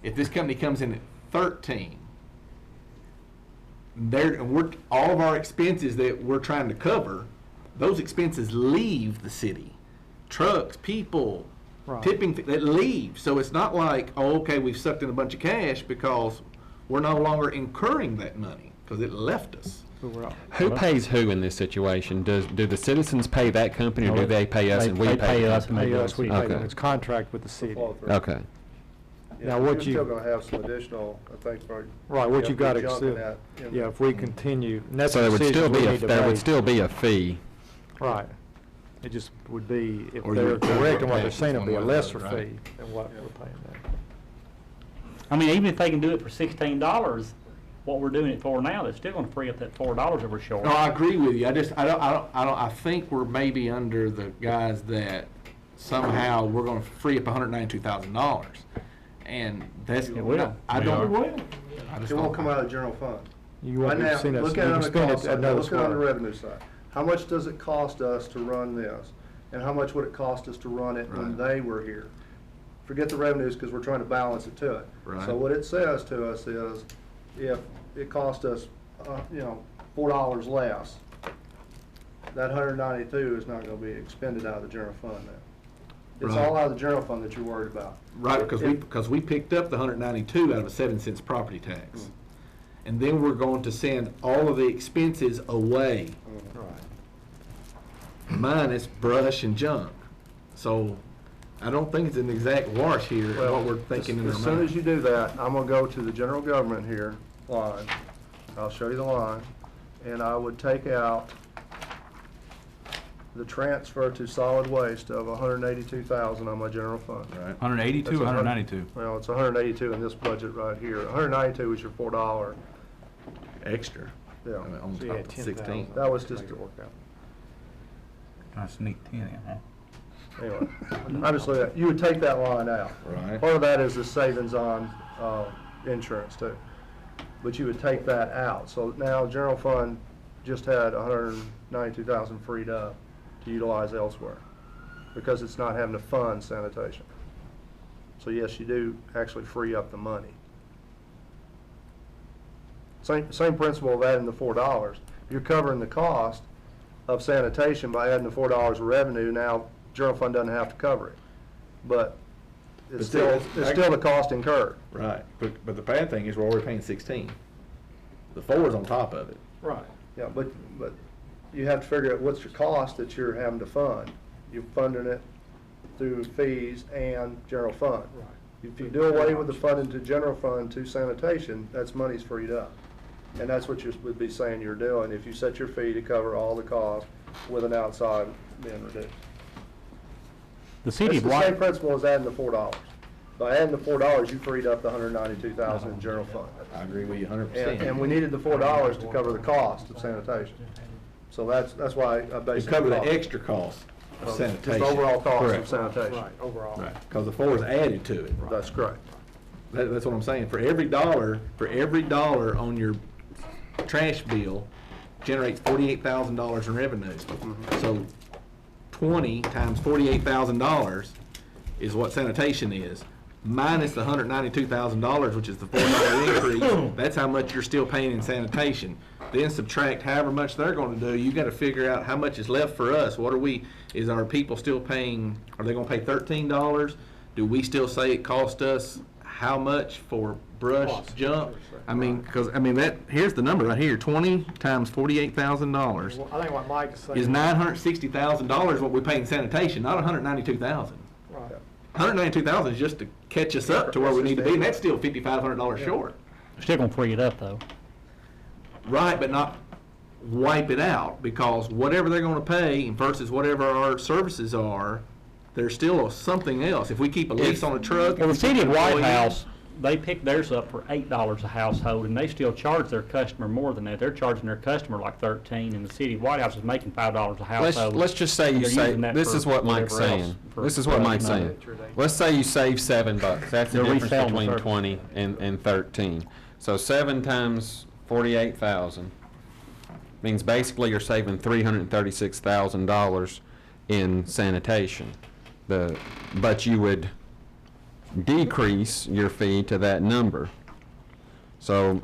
If this company comes in at 13, all of our expenses that we're trying to cover, those expenses leave the city. Trucks, people, Right. tipping, that leave. So it's not like, oh, okay, we've sucked in a bunch of cash, because we're no longer incurring that money, because it left us. Who pays who in this situation? Do the citizens pay that company, or do they pay us and we They pay us them? and they Pay bill us, us. we pay them. Okay. It's contract with the city. Follow through. Okay. Yeah, Now, what you're still you- gonna have some additional, I think, for. Right, what yeah, you've got to junk in consider, that, in yeah, the- if we continue, and that's So a there would decision still we be need to there would make. still be a fee. Right. It just would be, if Or they're you're correct in what they're paying saying, it'll be a one way or the lesser other, right? fee than what we're paying now. I mean, even if they can do it for $16, what we're doing it for now, they're still gonna free up that $4 that we're short. No, I agree with you. I think we're maybe under the guise that somehow we're gonna free up $192,000. And that's, It will. I We don't, are. it will. I just It won't don't- come out of the general fund. You Right won't be now, seeing it, look you at it can on the spend cost it side, another look at it on the way. revenue side. How much does it cost us to run this? And how much would it cost us to run it when Right. they were here? Forget the revenues, because we're trying to balance it to it. Right. So what it says to us is, if it cost us, $4 less, that 192 is not gonna be expended out of the general fund now. It's Right. all out of the general fund that you're worried about. Right, because If- we picked up the 192 out of a 7 cents property tax. And then we're going to send all of the expenses away, minus brush and junk. So I don't think it's an exact wash here, Well, what we're thinking in our As soon as mind. you do that, I'm gonna go to the general government here line. I'll show you the line, and I would take out the transfer to solid waste of 182,000 on my general fund. Right. 182 That's or a hun- 192? Well, it's 182 in this budget right here. 192 is your $4. Extra. Yeah. I mean, on So you top had of 10,000. 16. That was just, Make it work out. I sneak 10 in, huh? anyway, I just look at, you would take that line out. Right. Part of that is the savings on insurance too. But you would take that out. So now general fund just had 192,000 freed up to utilize elsewhere, because it's not having to fund sanitation. So yes, you do actually free up the money. Same principle of adding the $4. You're covering the cost of sanitation by adding the $4 of revenue. Now, general fund doesn't have to cover it. But But it's see, still, that's- it's still the cost incurred. Right, but the bad thing is we're already paying 16. The 4 is on top of it. Right. Yeah, but you have to figure out what's your cost that you're having to fund. You're funding it through fees and general fund. Right. If you do away with the funding to general fund to sanitation, that's money's freed up. And that's what you would be saying you're doing if you set your fee to cover all the costs with an outside being reduced. The city It's of the same White, principle as adding the $4. By adding the $4, you freed up the 192,000 in general fund. I agree with you 100%. And we needed the $4 to cover the cost of sanitation. So that's why I To basically. cover the extra cost of sanitation. Just overall cost of Correct. sanitation. Right, overall. Right, because the 4 is added to it. That's correct. That's what I'm saying. For every dollar on your trash bill generates $48,000 in revenue. So 20 times $48,000 is what sanitation is, minus the $192,000, which is the $4 increase. That's how much you're still paying in sanitation. Then subtract however much they're going to do. You got to figure out how much is left for us. Is our people still paying? Are they going to pay $13? Do we still say it cost us how much for brush, jump. I mean, here's the number right here, 20 times $48,000 I think what Mike is saying. is $960,000 what we pay in sanitation, not $192,000. Right. $192,000 is just to catch us up to where we need to be, and that's still $5,500 short. Still gonna free it up, though. Right, but not wipe it out, because whatever they're gonna pay versus whatever our services are, there's still something else. If we keep a lease on a truck. Well, the if we city of keep White employees- House, they picked theirs up for $8 a household, and they still charge their customer more than that. They're charging their customer like 13, and the city of White House is making $5 a household. Let's just say you They're say, using that this for is what Mike's whatever else, saying. for This is what Mike's production. saying. Let's say you save $7. That's the They're difference reselling the between service. 20 and 13. So 7 times 48,000 means basically you're saving $336,000 in sanitation. But you would decrease your fee to that number. So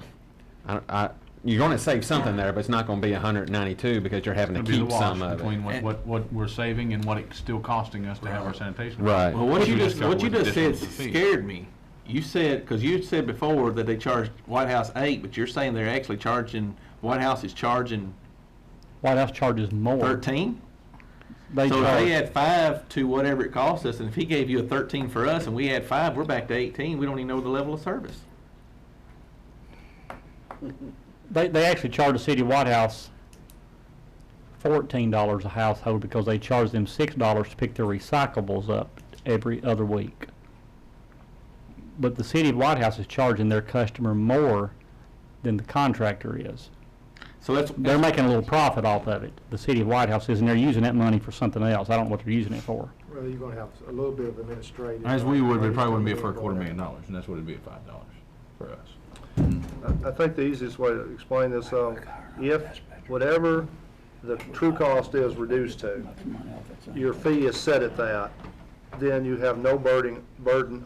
you're going to save something there, but it's not going to be 192 because you're having to It'd be the keep wash some of it. between what we're saving and what it's still costing us to have our sanitation. Right. Well, what you just Start with said additional fee. scared me. You said, because you said before that they charged White House 8, but you're saying they're actually charging, White House is charging White House charges more. 13? They So if charge, they add 5 to whatever it costs us, and if he gave you a 13 for us and we add 5, we're back to 18. We don't even know the level of service. they actually charge the city of White House $14 a household because they charge them $6 to pick their recyclables up every other week. But the city of White House is charging their customer more than the contractor is. So They're making a little profit off of it. The city of White House is, and they're using that money for something else. I don't know what they're using it for. Well, you're gonna have a little bit of administrative. As we would, it probably wouldn't be for $250,000, and that's what it'd be at $5 for us. I think the easiest way to explain this, if whatever the true cost is reduced to, your fee is set at that, then you have no burden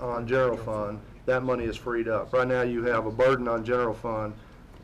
on general fund. That money is freed up. Right now, you have a burden on general fund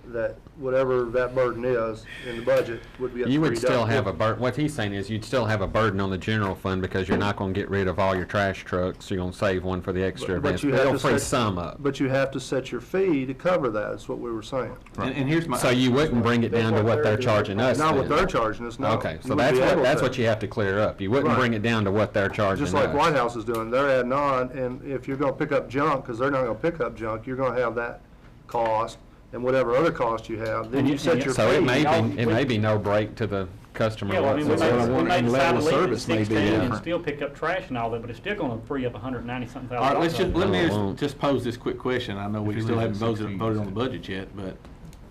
that whatever that burden is in the budget would be freed up. You would still have a burden, what he's saying is you'd still have a burden on the general fund because you're not going to get rid of all your trash trucks. You're going to save one for the extra But events. you But have it'll to free set- some up. But you have to set your fee to cover that, is what we were saying. And here's my. So you wouldn't bring it down to what they're charging us Not what then. they're charging us, no. Okay, You so wouldn't be able that's to. what you have to clear up. You wouldn't Right. bring it down to what they're charging us. Just like White House is doing, they're adding on, and if you're gonna pick up junk, because they're not gonna pick up junk, you're gonna have that cost, and whatever other cost you have, then And you you- set and your So fee. it may be no break to the customer Yeah, well, I mean, we whatsoever. what I want, may and decide level to of leave it at service may be 16 and different. still pick up trash and all that, but it's still gonna free up $190-something thousand. All right, let me No, it just- won't. just pose this quick question. I know we If you still leave it haven't at voted 16, on the budget yet, but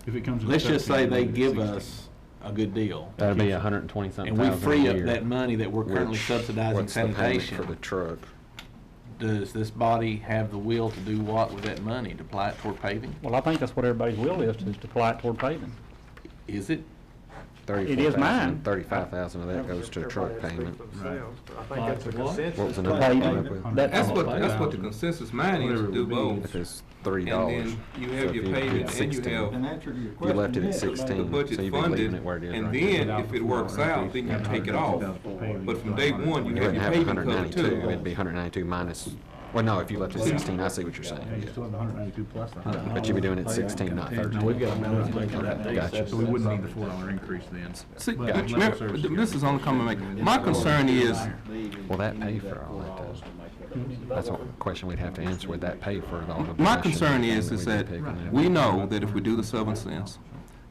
If it comes in let's just say 17, they we'll give leave it at us 16. a good deal. That'd be 120-something And we thousand a free up year. that money that we're currently Which- subsidizing what's the payment sanitation. for the truck? Does this body have the will to do what with that money? To apply it toward paving? Well, I think that's what everybody's will is to apply it toward paving. Is it? It is mine. 35,000 of that goes to truck Everybody payment. speak for themselves, but I think that's a What? consensus. What was the to number? pay. Paving. That's what $5,000. the consensus mine is, to do both. If it's And $3. then you So have if your you payment did and you 16. have You left it at 16, the so budget you'd be funded, leaving it where it is and right then now. if it works out, then you take it off. But from day one, you You have wouldn't your have paving covered 192, too. it'd be 192 minus, well, no, if you left it 16, I see what you're saying. You still have the 192 plus the 100. But you'd be doing it 16, not 13. No, we've got a million to make for that. Gotcha. So we wouldn't need the $4 increase then. See, But remember, level service is this is only coming to make, my concern is, Will that pay for all that though? That's a question we'd have to answer. Would that pay for all the my positions concern and is we'd be that picking up? we know that if we do the 7 cents,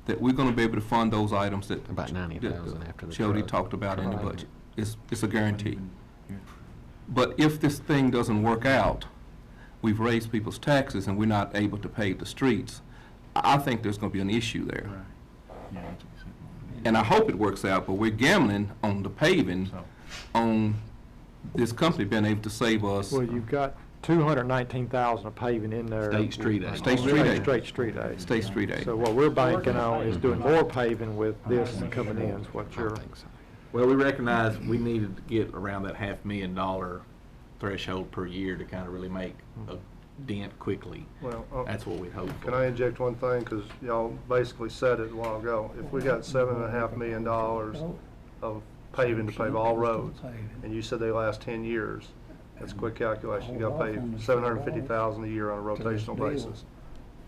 that we're gonna be able to fund those items that About 90,000 after the Jody truck. talked about in the budget. It's a guarantee. But if this thing doesn't work out, we've raised people's taxes and we're not able to pave the streets, I think there's gonna be an issue there. Yeah, that's what we said. And I hope it works out, but we're gambling on the paving, on this company being able to save us. Well, you've got 219,000 of paving in there. State street aid. State street aid. State street aid. State street aid. So what we're banking on is doing more paving with this coming in, is what I you're. think so. Well, we recognize we needed to get around that $500,000 threshold per year to kind of really make a dent quickly. Well, That's what we'd hope for. can I inject one thing, because y'all basically said it a while ago. If we got $7.5 million of paving to pave all roads, and you said they last 10 years, that's a quick calculation. You gotta pay $750,000 a year on a rotational basis.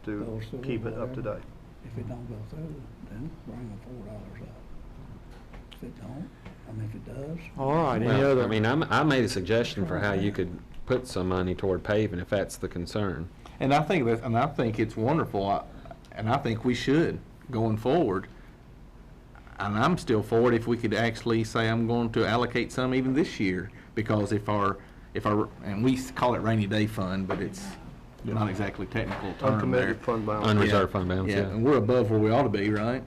to Goes through, keep it up to whatever. date. If it don't go through, then bring the $4 up. If it don't, I mean, if it does. All right, any Well, other? I mean, I made a suggestion for how you could put some money toward paving if that's the concern. And I think it's wonderful, and I think we should, going forward. And I'm still for it if we could actually say I'm going to allocate some even this year, because if our, and we call it rainy day fund, but it's not exactly technical term there. Uncommitted fund balance. Unreserved fund balance, Yeah, yeah. and we're above where we ought to be, right?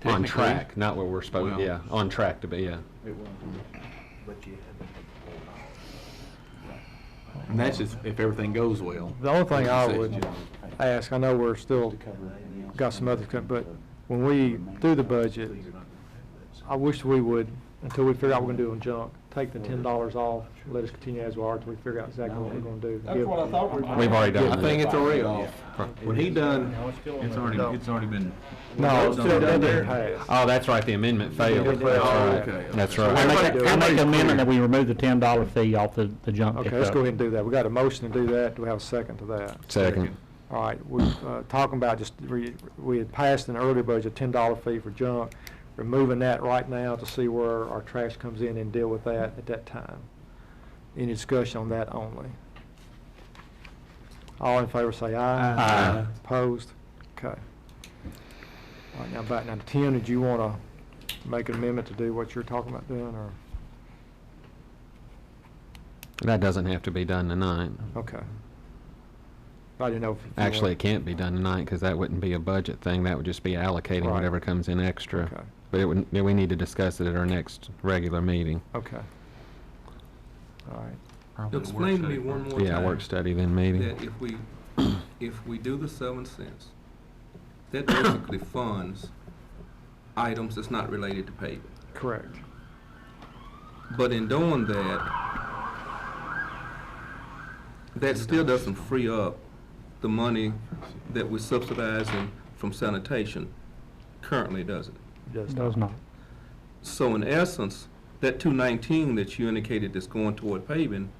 On Technically. track, not where we're supposed, Well- yeah, on track to be, yeah. And that's just if everything goes well. The only thing I Like you would said. ask, I know we're still got some other, but when we do the budget, I wish we would, until we figure out what we're gonna do on junk, take the $10 off, let us continue as we are until we figure out exactly what we're gonna do. That's what I thought we were. We've already done I that. think it's a write-off. When he done, It's already been. No, Still that done didn't there? pass. Oh, that's right, the amendment failed. It did. That's Oh, right. okay. That's So right. I make an amendment that we remove the $10 fee off the junk Okay, pickup. let's go ahead and do that. We got a motion to do that. Do we have a second to that? Second. All right, we're talking about just, we had passed an earlier budget, $10 fee for junk, removing that right now to see where our trash comes in and deal with that at that time. Any discussion on that only? All in favor say aye. Aye. Opposed? Okay. All right, now back now to Tim, did you want to make an amendment to do what you're talking about doing, or? That doesn't have to be done tonight. Okay. I didn't know if you Actually, want- it can't be done tonight because that wouldn't be a budget thing. That would just be allocating Right. whatever comes in extra. Okay, But it would, we need to discuss it at our next regular meeting. okay. All right. Explain to me one more time. Yeah, work study then meeting. That if we do the 7 cents, that basically funds items that's not related to paving. Correct. But in doing that, that still doesn't free up the money that we're subsidizing from sanitation currently, does it? Just Does not. So in essence, that 219 that you indicated that's going toward paving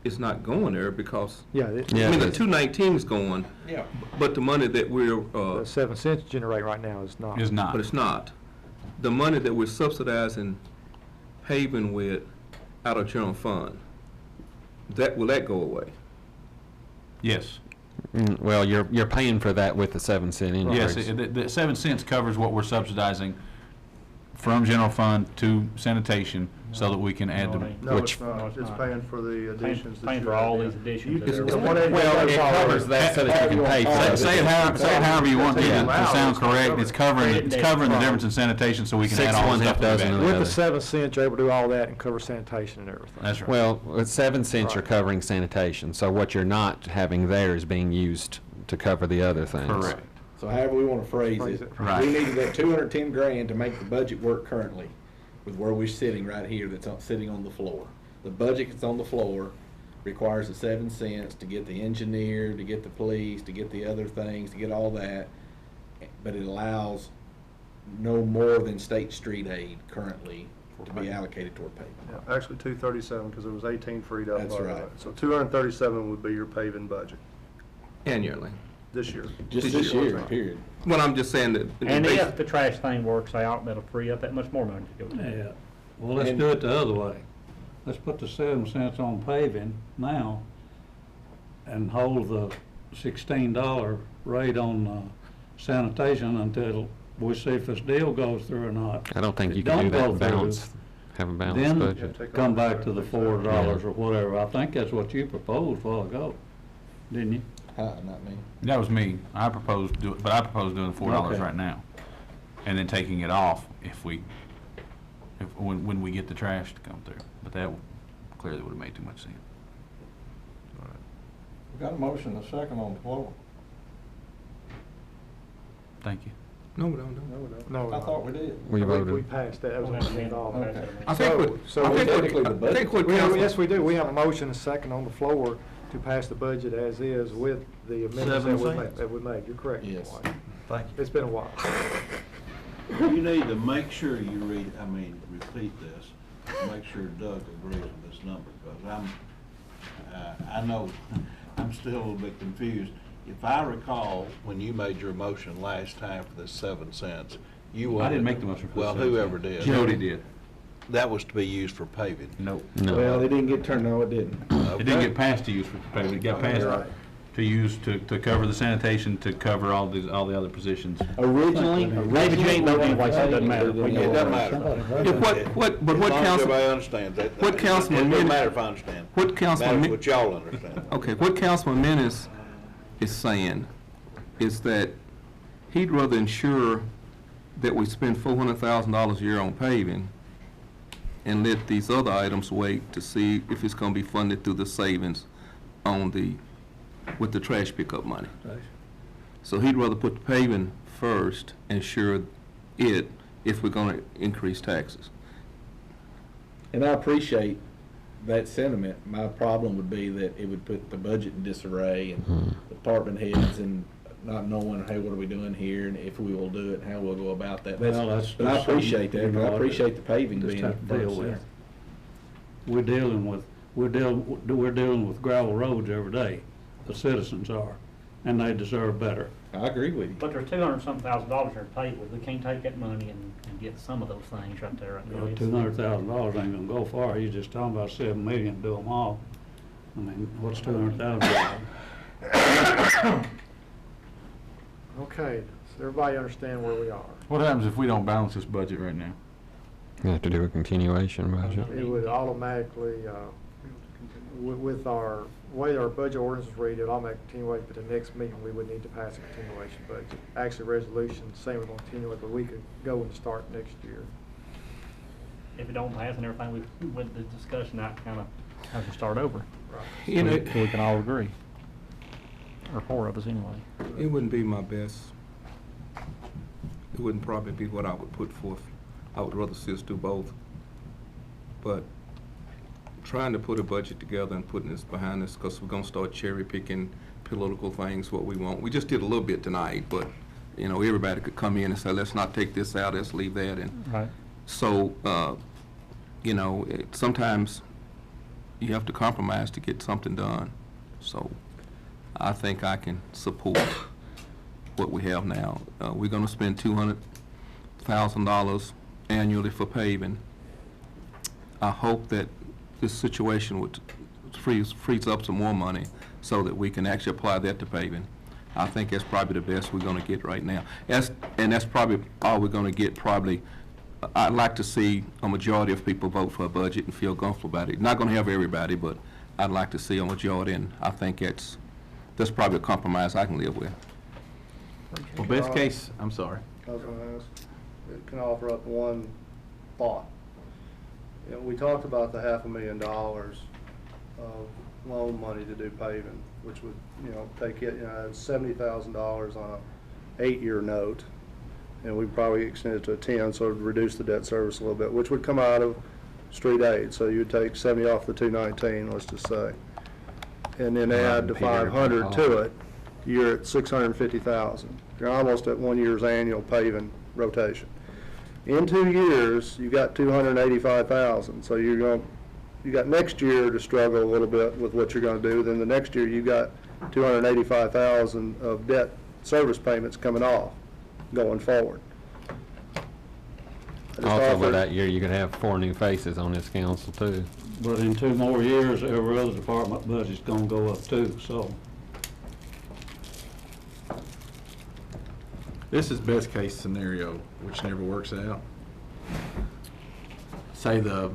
is not going there because, Yeah, Yeah, I mean, the but- 219 is going, Yeah. but the money that we're, the 7 cents generate right now is not. Is not. but it's not. The money that we're subsidizing paving with out of general fund, will that go away? Yes. Well, you're paying for that with the 7 cent increase. Yes, the 7 cents covers what we're subsidizing from general fund to sanitation so that we can add them. No, Which- it's not. It's paying for the additions that Paying you for all added these in. additions. It's that are- 180. Well, it covers that so that you can pay for it. Say it however you want to, Yeah. to sound correct. It's covering the difference in sanitation so we can Six, add all one the half stuff that dozen we've of added. the With the other. 7 cents, you're able to do all that and cover sanitation and everything. That's right. Well, with 7 cents are Right. covering sanitation, so what you're not having there is being used to cover the other things. Correct. So however we want to phrase Phrase it, it. Right. we needed that 210 grand to make the budget work currently with where we're sitting right here sitting on the floor. The budget that's on the floor requires the 7 cents to get the engineer, to get the police, to get the other things, to get all that. But it allows no more than state street aid currently to be allocated toward paving. Yeah, actually 237, because it was 18 freed up. That's already. right. So 237 would be your paving budget Annually. this year. Just This this year. year, period. Well, I'm just saying that. And if the trash thing works out, that'll free up that much more money to go to. Yeah, well, let's And- do it the other way. Let's put the 7 cents on paving now and hold the $16 rate on sanitation until we see if this deal goes through or not. I don't think If you it can do don't that go and through, balance, have a balanced budget. Then come back to the $4 or whatever. I think that's what you proposed a while ago, didn't you? Not me. That was me. I proposed doing $4 Okay. right now. And then taking it off when we get the trash to come through. But that clearly would have made too much sense. We got a motion, a second on the floor. Thank you. No, we don't. No, I thought we did. We We voted. passed that. That was on the end off. Okay. I think what, So I we think technically the what, I budget- think what We have, yes, council, we do. We have a motion, a second on the floor to pass the budget as is with the amendments 7 that we made. cents. That we made. You're correct. Yes. Dwight. Thank It's been a while. You need to make sure you repeat this, make sure Doug agrees with this number, because I know, I'm still a little bit confused. if I recall, when you made your motion last time for the 7 cents, you I wanted. didn't make the motion for the Well, 7 whoever cents. did. Jody did. That was to be used for paving. Nope. Well, it didn't get turned, no, it didn't. It didn't get passed to use for paving, it got passed Right. to use to cover the sanitation, to cover all the other positions. Originally. David, you ain't voting anyway, so it doesn't matter. It doesn't matter. But what As long as council, everybody understands that. what Councilman It doesn't Min- matter if I understand. what Councilman Matters Min- what y'all understand. okay, what Councilman Menace is saying is that he'd rather ensure that we spend $400,000 a year on paving and let these other items wait to see if it's gonna be funded through the savings on with the trash pickup money. So he'd rather put the paving first, ensure it, if we're gonna increase taxes. And I appreciate that sentiment. My problem would be that it would put the budget in disarray and department heads and not knowing, hey, what are we doing here, and if we will do it, and how we'll go about that. Well, that's But I just appreciate something, that, you I know, appreciate the paving just being have to deal first with. there. We're dealing with gravel roads every day, the citizens are, and they deserve better. I agree with you. But there's $200-something there to pay with. We can't take that money and get some of those things right there. Right now. It's- $200,000 ain't gonna go far, you're just talking about 7 million to do them all. I mean, what's $200,000? Okay, does everybody understand where we are? What happens if we don't balance this budget right now? You have to do a continuation budget. It would automatically, with our way our budget ordinance is read, it would automatically continuate, but the next meeting, we would need to pass a continuation budget. Actually, resolution saying we're going to continue it, but we could go and start next year. If it don't pass and everything, we went the discussion out, kind of have to start over. Right. You know, So we can all agree. Or 4 of us anyway. it wouldn't be my best. It wouldn't probably be what I would put forth. I would rather see us do both. But trying to put a budget together and putting this behind us, because we're gonna start cherry picking political things, what we want. We just did a little bit tonight, but, you know, everybody could come in and say, let's not take this out, let's leave that in. Right. So, you know, sometimes you have to compromise to get something done. So I think I can support what we have now. We're gonna spend $200,000 annually for paving. I hope that this situation would frees up some more money so that we can actually apply that to paving. I think that's probably the best we're gonna get right now. And that's probably all we're gonna get, probably. I'd like to see a majority of people vote for a budget and feel comfortable about it. Not gonna have everybody, but I'd like to see a majority, and I think that's probably a compromise I can live with. Well, best case, I'm sorry. I was gonna ask, can I offer up one thought? You know, we talked about the $500,000 of loan money to do paving, which would, you know, take it, you know, it's $70,000 on an 8-year note, and we'd probably extend it to a 10, so it'd reduce the debt service a little bit, which would come out of street aid. So you'd take 70 off the 219, let's just say, and then add the 500 to it, you're at 650,000. You're almost at 1 year's annual paving rotation. In 2 years, you got 285,000. So you got next year to struggle a little bit with what you're going to do. Then the next year, you got 285,000 of debt service payments coming off going forward. I just Also, by offer- that year, you could have 4 new faces on this council, too. But in 2 more years, every other department budget's gonna go up too, so. This is best case scenario, which never works out. Say the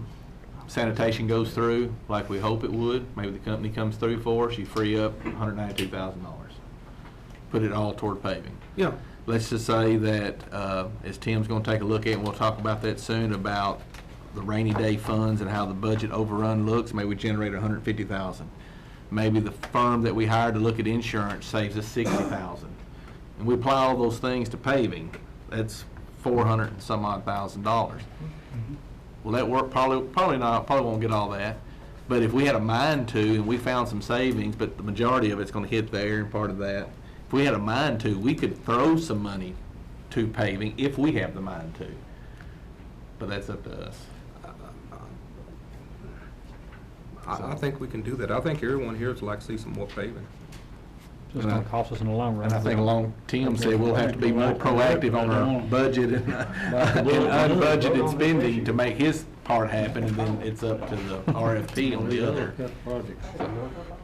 sanitation goes through like we hope it would, maybe the company comes through for us, you free up $192,000. Put it all toward paving. Yeah. Let's just say that, as Tim's gonna take a look at, and we'll talk about that soon, about the rainy day funds and how the budget overrun looks, maybe we generate $150,000. Maybe the firm that we hired to look at insurance saves us $60,000. And we apply all those things to paving, that's $400 and some odd thousand. Will that work? Probably not, probably won't get all that. But if we had a mind to, and we found some savings, but the majority of it's gonna hit there and part of that, if we had a mind to, we could throw some money to paving if we have the mind to. But that's up to us. I think we can do that. I think everyone here would like to see some more paving. It's gonna cost us in the long run. And I think along, Tim said we'll have to be more proactive on our budget and unbudgeted spending to make his part happen, and then it's up to the RFP on the other.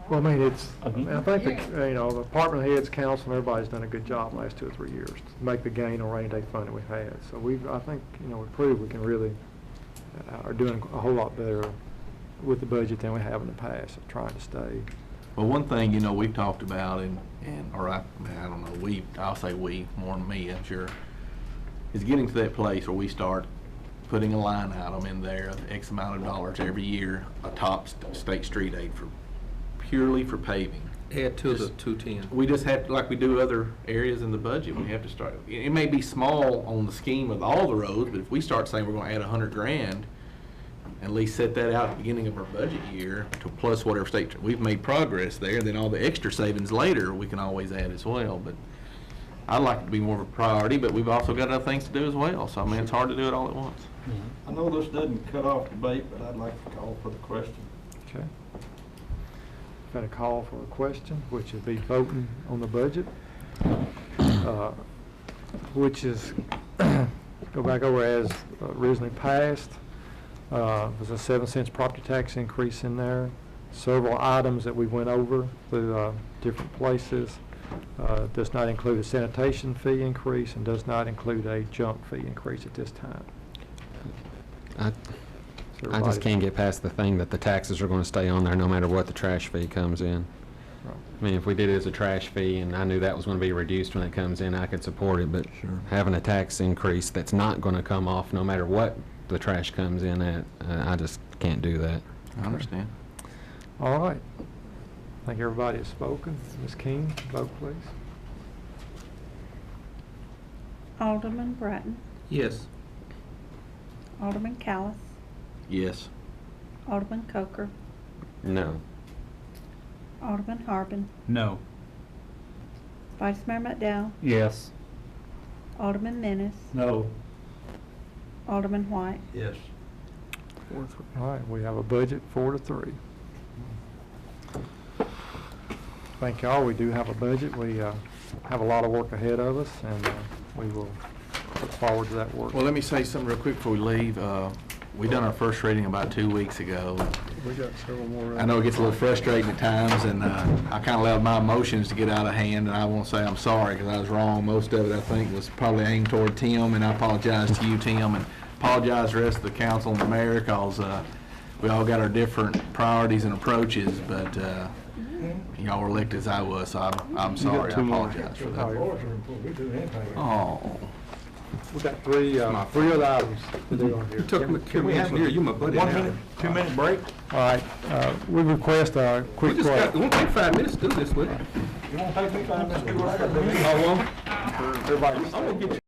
Well, I mean, I think, the department heads, council, and everybody's done a good job the last 2 or 3 years to make the gain on rainy day fund that we've had. So I think, we've proved we can really, are doing a whole lot better with the budget than we have in the past, of trying to stay. Well, one thing, we've talked about, I don't know, I'll say we, more than me, I'm sure, is getting to that place where we start putting a line item in there of X amount of dollars every year, atop state street aid purely for paving. Add to the 210. We just have to, like we do other areas in the budget, we have to start, it may be small on the scheme of all the roads, but if we start saying we're gonna add 100 grand, at least set that out at the beginning of our budget year to plus whatever state, we've made progress there, then all the extra savings later, we can always add as well, but I'd like it to be more of a priority, but we've also got other things to do as well, so I mean, it's hard to do it all at once. I know this doesn't cut off debate, but I'd like to call for the question. Okay. Got a call for a question, which would be voting on the budget, which is, go back over as originally passed. There's a 7 cents property tax increase in there. Several items that we went over through different places. Does not include a sanitation fee increase and does not include a junk fee increase at this time. I just can't get past the thing that the taxes are going to stay on there no matter what the trash fee comes in. Right. I mean, if we did it as a trash fee and I knew that was going to be reduced when it comes in, I could support it, but having a tax increase that's not going to come off no matter what the trash comes in at, I just can't do that. I understand. All right. I think everybody has spoken. Ms. King, vote please. Alderman Bratton, Yes. Alderman Callis, Yes. Alderman Coker, No. Alderman Harbin, No. Vice Mayor McDowell, Yes. Alderman Menace, No. Alderman White. Yes. 4-3. All right, we have a budget 4-3. Thank y'all. We do have a budget. We have a lot of work ahead of us, and we will look forward to that work. Well, let me say something real quick before we leave. We done our first reading about 2 weeks ago. We got several more. I know it gets a little frustrating at times, and I kind of allowed my emotions to get out of hand, and I want to say I'm sorry because I was wrong. Most of it, I think, was probably aimed toward Tim, and I apologize to you, Tim, and apologize to the rest of the council and the mayor because we all got our different priorities and approaches, but y'all were elected as I was, so I'm sorry. I apologize for that. Oh. We got three other items to do on here. Can we have you my buddy. 1 minute, 2 minute break? All right, we request a quick break. It won't take 5 minutes to do this, will it? You won't take me 5 minutes to do what I got to do? How long? Everybody. I'm gonna get you.